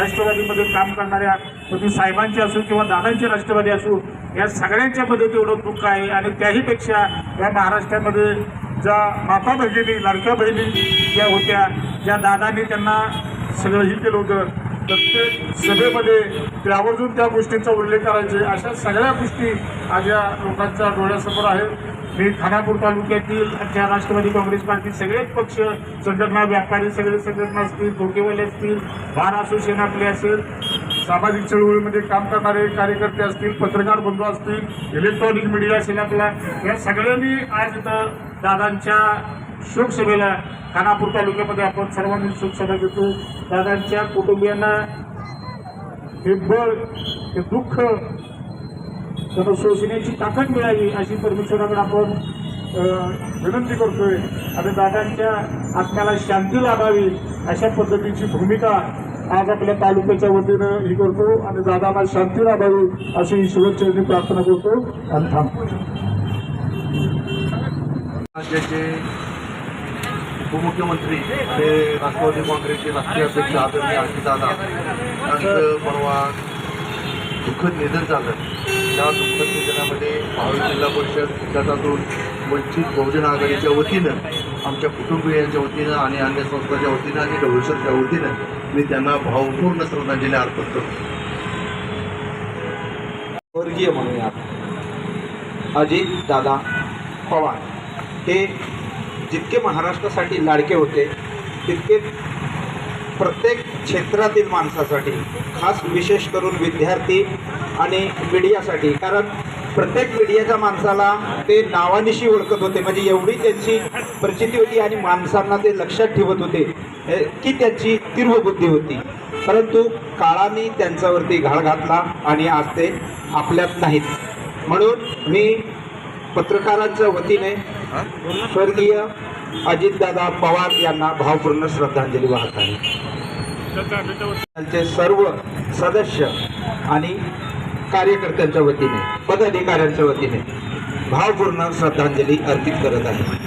राष्ट्रवादीमध्ये काम करणाऱ्या तुम्ही साहेबांचे असो किंवा दादांचे राष्ट्रवादी असो, या सगळ्यांच्या मध्ये तेवढं दुःख आहे। आणि त्याहीपेक्षा या महाराष्ट्रामध्ये ज्या माता भगिनी, लाडक्या बहिणी ज्या होत्या, ज्या दादांनी त्यांना सगळं ही केलं होतं, प्रत्येक सभेमध्ये ते आवर्जून त्या गोष्टींचा उल्लेख करायचे। अशा सगळ्या गोष्टी आज या लोकांच्या डोळ्यासमोर आहेत। मी खानापूर तालुक्यातील आमच्या राष्ट्रवादी काँग्रेस पार्टी सगळेच पक्ष संघटना, व्यापारी सगळे संघटना असतील, धोकेवाले असतील, बार असोसिएशन आपले असेल, सामाजिक चळवळीमध्ये काम करणारे कार्यकर्ते असतील, पत्रकार बंधू असतील, इलेक्ट्रॉनिक मीडिया असेल आपला, या सगळ्यांनी आज इथं दादांच्या शोकसभेला खानापूर तालुक्यामध्ये आपण सर्वांनी शोकसभा घेतो। दादांच्या कुटुंबियांना हे बळ, हे दुःख त्यांना सोसण्याची ताकद मिळावी अशी परमेश्वराकडे आपण विनंती करतोय। आणि दादांच्या आत्म्याला शांती लाभावी अशा पद्धतीची भूमिका आज आपल्या तालुक्याच्या वतीनं ही करतो आणि दादाला शांती लाभावी अशी ईश्वरचरणी प्रार्थना करतो आणि थांबतो। राज्याचे उपमुख्यमंत्री ते राष्ट्रवादी काँग्रेसचे राष्ट्रीय अध्यक्ष आदरणीय अजितदादा यांचं परवा दुःखद निधन झालं। त्या दुःखद निधनामध्ये भावी जिल्हा परिषद गटातून वंचित बहुजन आघाडीच्या वतीनं, आमच्या कुटुंबियांच्या वतीनं आणि अन्य संस्थांच्या वतीनं आणि ढवळसरच्या वतीनं मी त्यांना भावपूर्ण श्रद्धांजली अर्पण करतो। वर्गीय म्हणूयात अजित दादा पवार हे जितके महाराष्ट्रासाठी लाडके होते, तितके प्रत्येक क्षेत्रातील माणसासाठी, खास विशेष करून विद्यार्थी आणि मीडियासाठी, कारण प्रत्येक मीडियाच्या माणसाला ते नावानिशी ओळखत होते, म्हणजे एवढी त्यांची प्रचिती होती आणि माणसांना ते लक्षात ठेवत होते की त्यांची तीव्र बुद्धी होती। परंतु काळाने त्यांच्यावरती घाळ घातला आणि आज ते आपल्यात नाहीत। म्हणून मी पत्रकारांच्या वतीने स्वर्गीय अजितदादा पवार यांना भावपूर्ण श्रद्धांजली वाहत आहे। त्यांचे सर्व सदस्य आणि कार्यकर्त्यांच्या वतीने, पदाधिकाऱ्यांच्या वतीने भावपूर्ण श्रद्धांजली अर्पित करत आहे।